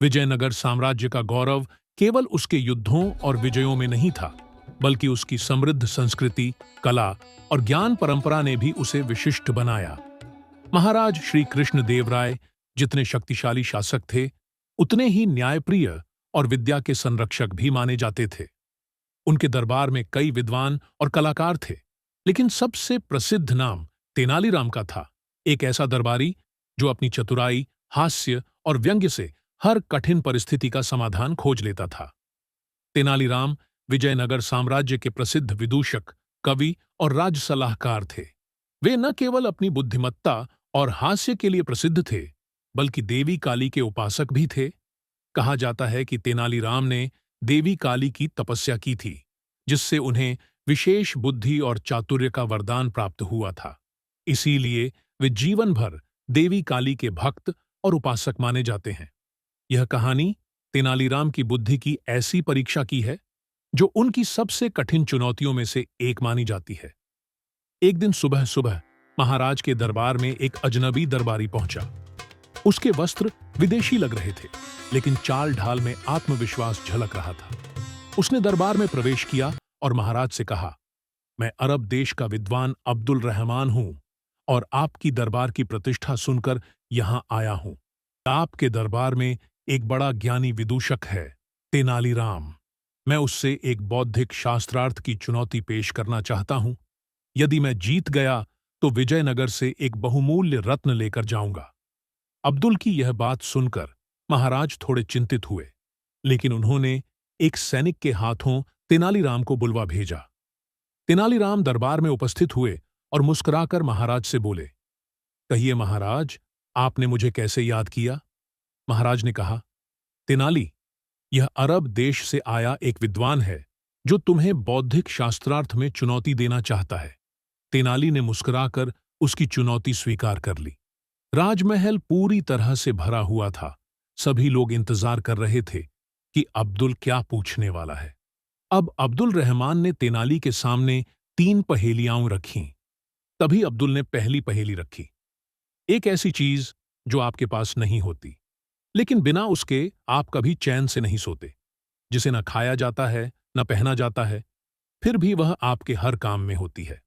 विजयनगर साम्राज्य का गौरव केवल उसके युद्धों और विजयों में नहीं था, बल्कि उसकी समृद्ध संस्कृति, कला और ज्ञान परंपरा ने भी उसे विशिष्ट बनाया। महाराज श्री कृष्ण देव राय जितने शक्तिशाली शासक थे, उतने ही न्यायप्रिय और विद्या के संरक्षक भी माने जाते थे। उनके दरबार में कई विद्वान और कलाकार थे, लेकिन सबसे प्रसिद्ध नाम तेनालीराम का था। एक ऐसा दरबारी जो अपनी चतुराई, हास्य और व्यंग्य से हर कठिन परिस्थिति का समाधान खोज लेता था। तेनालीराम विजयनगर साम्राज्य के प्रसिद्ध विदूषक, कवि और राज सलाहकार थे। वे न केवल अपनी बुद्धिमत्ता और हास्य के लिए प्रसिद्ध थे, बल्कि देवी काली के उपासक भी थे। कहा जाता है कि तेनालीराम ने देवी काली की तपस्या की थी, जिससे उन्हें विशेष बुद्धि और चातुर्य का वरदान प्राप्त हुआ था। इसीलिए वे जीवन भर देवी काली के भक्त और उपासक माने जाते हैं। यह कहानी तेनालीराम की बुद्धि की ऐसी परीक्षा की है, जो उनकी सबसे कठिन चुनौतियों में से एक मानी जाती है। एक दिन सुबह सुबह महाराज के दरबार में एक अजनबी दरबारी पहुंचा। उसके वस्त्र विदेशी लग रहे थे, लेकिन चाल ढाल में आत्मविश्वास झलक रहा था। उसने दरबार में प्रवेश किया और महाराज से कहा, मैं अरब देश का विद्वान अब्दुल रहमान हूं और आपकी दरबार की प्रतिष्ठा सुनकर यहां आया हूं। आपके दरबार में एक बड़ा ज्ञानी विदूषक है, तेनालीराम। मैं उससे एक बौद्धिक शास्त्रार्थ की चुनौती पेश करना चाहता हूं। यदि मैं जीत गया तो विजयनगर से एक बहुमूल्य रत्न लेकर जाऊंगा। अब्दुल की यह बात सुनकर महाराज थोड़े चिंतित हुए, लेकिन उन्होंने एक सैनिक के हाथों तेनालीराम को बुलवा भेजा। तेनालीराम दरबार में उपस्थित हुए और मुस्कुराकर महाराज से बोले, कहिए महाराज, आपने मुझे कैसे याद किया? महाराज ने कहा, तेनाली, यह अरब देश से आया एक विद्वान है जो तुम्हें बौद्धिक शास्त्रार्थ में चुनौती देना चाहता है। तेनाली ने मुस्कुराकर उसकी चुनौती स्वीकार कर ली। राजमहल पूरी तरह से भरा हुआ था। सभी लोग इंतजार कर रहे थे कि अब्दुल क्या पूछने वाला है। अब अब्दुल रहमान ने तेनाली के सामने 3 पहेलियां रखीं। तभी अब्दुल ने पहली पहेली रखी, एक ऐसी चीज जो आपके पास नहीं होती, लेकिन बिना उसके आप कभी चैन से नहीं सोते, जिसे न खाया जाता है न पहना जाता है, फिर भी वह आपके हर काम में होती है।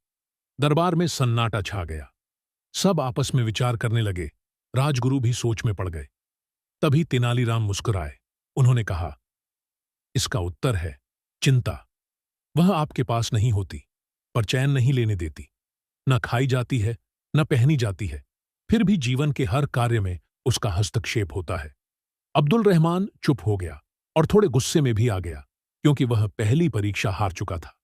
दरबार में सन्नाटा छा गया। सब आपस में विचार करने लगे। राजगुरु भी सोच में पड़ गए। तभी तेनालीराम मुस्कुराए। उन्होंने कहा, इसका उत्तर है चिंता। वह आपके पास नहीं होती, पर चैन नहीं लेने देती। न खाई जाती है, न पहनी जाती है, फिर भी जीवन के हर कार्य में उसका हस्तक्षेप होता है। अब्दुल रहमान चुप हो गया और थोड़े गुस्से में भी आ गया, क्योंकि वह पहली परीक्षा हार चुका था।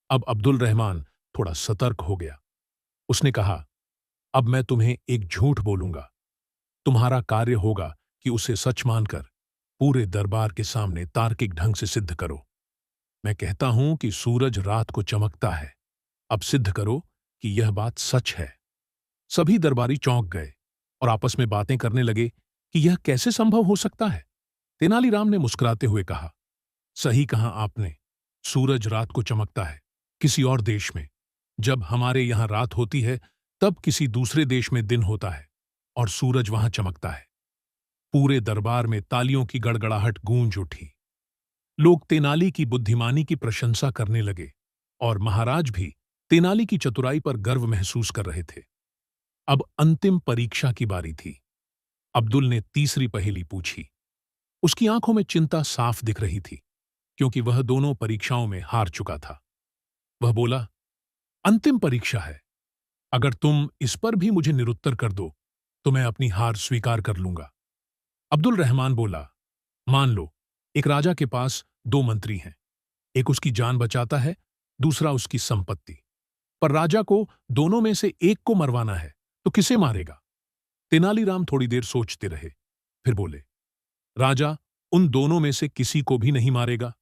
अब अब्दुल रहमान थोड़ा सतर्क हो गया। उसने कहा, अब मैं तुम्हें एक झूठ बोलूंगा। तुम्हारा कार्य होगा कि उसे सच मानकर पूरे दरबार के सामने तार्किक ढंग से सिद्ध करो। मैं कहता हूं कि सूरज रात को चमकता है। अब सिद्ध करो कि यह बात सच है। सभी दरबारी चौंक गए और आपस में बातें करने लगे कि यह कैसे संभव हो सकता है। तेनालीराम ने मुस्कुराते हुए कहा, सही कहा आपने, सूरज रात को चमकता है किसी और देश में। जब हमारे यहां रात होती है, तब किसी दूसरे देश में दिन होता है और सूरज वहां चमकता है। पूरे दरबार में तालियों की गड़गड़ाहट गूंज उठी। लोग तेनाली की बुद्धिमानी की प्रशंसा करने लगे और महाराज भी तेनाली की चतुराई पर गर्व महसूस कर रहे थे। अब अंतिम परीक्षा की बारी थी। अब्दुल ने तीसरी पहेली पूछी। उसकी आंखों में चिंता साफ दिख रही थी, क्योंकि वह दोनों परीक्षाओं में हार चुका था। वह बोला, अंतिम परीक्षा है। अगर तुम इस पर भी मुझे निरुत्तर कर दो, तो मैं अपनी हार स्वीकार कर लूंगा। अब्दुल रहमान बोला, मान लो, एक राजा के पास 2 मंत्री हैं। एक उसकी जान बचाता है, दूसरा उसकी संपत्ति। पर राजा को दोनों में से एक को मरवाना है, तो किसे मारेगा? तेनालीराम थोड़ी देर सोचते रहे, फिर बोले, राजा उन दोनों में से किसी को भी नहीं मारेगा।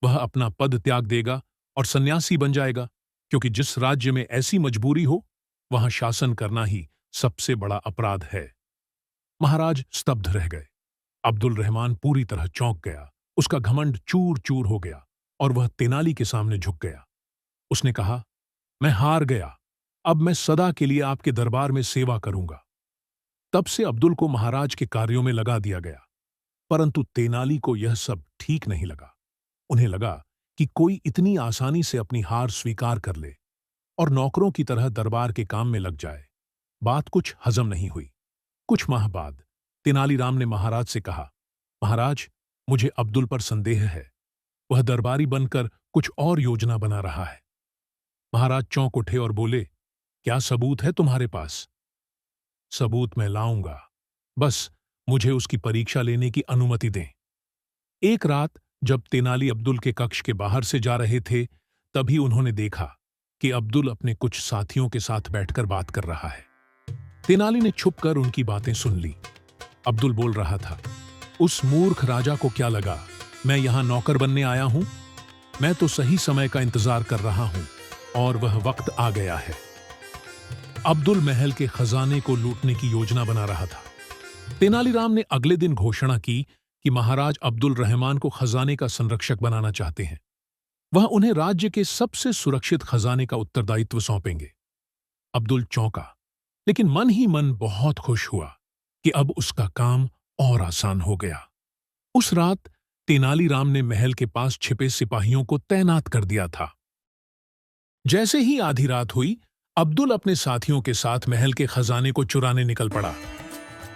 वह अपना पद त्याग देगा और सन्यासी बन जाएगा, क्योंकि जिस राज्य में ऐसी मजबूरी हो, वहां शासन करना ही सबसे बड़ा अपराध है। महाराज स्तब्ध रह गए। अब्दुल रहमान पूरी तरह चौंक गया। उसका घमंड चूर चूर हो गया और वह तेनाली के सामने झुक गया। उसने कहा, मैं हार गया। अब मैं सदा के लिए आपके दरबार में सेवा करूंगा। तब से अब्दुल को महाराज के कार्यों में लगा दिया गया। परंतु तेनाली को यह सब ठीक नहीं लगा। उन्हें लगा कि कोई इतनी आसानी से अपनी हार स्वीकार कर ले और नौकरों की तरह दरबार के काम में लग जाए। बात कुछ हजम नहीं हुई। कुछ माह बाद तेनालीराम ने महाराज से कहा, महाराज, मुझे अब्दुल पर संदेह है। वह दरबारी बनकर कुछ और योजना बना रहा है। महाराज चौंक उठे और बोले, क्या सबूत है तुम्हारे पास? सबूत मैं लाऊंगा, बस मुझे उसकी परीक्षा लेने की अनुमति दें। एक रात जब तेनाली अब्दुल के कक्ष के बाहर से जा रहे थे, तभी उन्होंने देखा कि अब्दुल अपने कुछ साथियों के साथ बैठकर बात कर रहा है। तेनाली ने छुपकर उनकी बातें सुन ली। अब्दुल बोल रहा था, उस मूर्ख राजा को क्या लगा मैं यहां नौकर बनने आया हूं? मैं तो सही समय का इंतजार कर रहा हूं और वह वक्त आ गया है। अब्दुल महल के खजाने को लूटने की योजना बना रहा था। तेनालीराम ने अगले दिन घोषणा की कि महाराज अब्दुल रहमान को खजाने का संरक्षक बनाना चाहते हैं। वह उन्हें राज्य के सबसे सुरक्षित खजाने का उत्तरदायित्व सौंपेंगे। अब्दुल चौंका, लेकिन मन ही मन बहुत खुश हुआ कि अब उसका काम और आसान हो गया। उस रात तेनालीराम ने महल के पास छिपे सिपाहियों को तैनात कर दिया था। जैसे ही आधी रात हुई, अब्दुल अपने साथियों के साथ महल के खजाने को चुराने निकल पड़ा।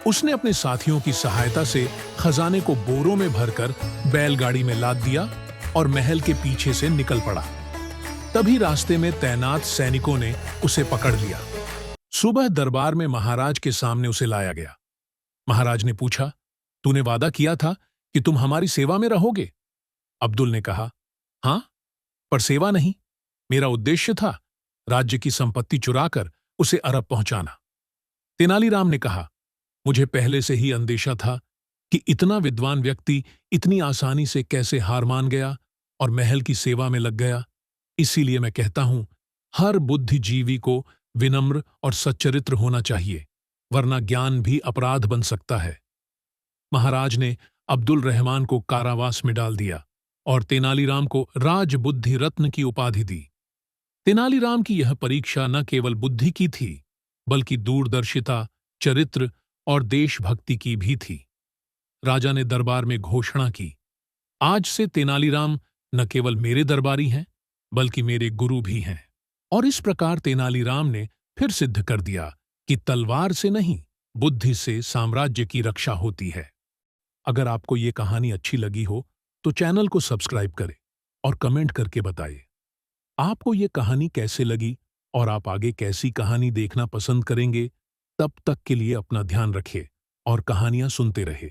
उसने अपने साथियों की सहायता से खजाने को बोरों में भरकर बैलगाड़ी में लाद दिया और महल के पीछे से निकल पड़ा। तभी रास्ते में तैनात सैनिकों ने उसे पकड़ लिया। सुबह दरबार में महाराज के सामने उसे लाया गया। महाराज ने पूछा, तूने वादा किया था कि तुम हमारी सेवा में रहोगे? अब्दुल ने कहा, हां, पर सेवा नहीं। मेरा उद्देश्य था राज्य की संपत्ति चुराकर उसे अरब पहुंचाना। तेनालीराम ने कहा, मुझे पहले से ही अंदेशा था कि इतना विद्वान व्यक्ति इतनी आसानी से कैसे हार मान गया और महल की सेवा में लग गया। इसीलिए मैं कहता हूं, हर बुद्धिजीवी को विनम्र और सच्चरित्र होना चाहिए, वरना ज्ञान भी अपराध बन सकता है। महाराज ने अब्दुल रहमान को कारावास में डाल दिया और तेनालीराम को राजबुद्धि रत्न की उपाधि दी। तेनालीराम की यह परीक्षा न केवल बुद्धि की थी, बल्कि दूरदर्शिता, चरित्र और देशभक्ति की भी थी। राजा ने दरबार में घोषणा की, आज से तेनालीराम न केवल मेरे दरबारी हैं, बल्कि मेरे गुरु भी हैं। और इस प्रकार तेनालीराम ने फिर सिद्ध कर दिया कि तलवार से नहीं, बुद्धि से साम्राज्य की रक्षा होती है। अगर आपको ये कहानी अच्छी लगी हो तो चैनल को सब्सक्राइब करें और कमेंट करके बताइए आपको ये कहानी कैसे लगी और आप आगे कैसी कहानी देखना पसंद करेंगे। तब तक के लिए अपना ध्यान रखें और कहानियां सुनते रहे।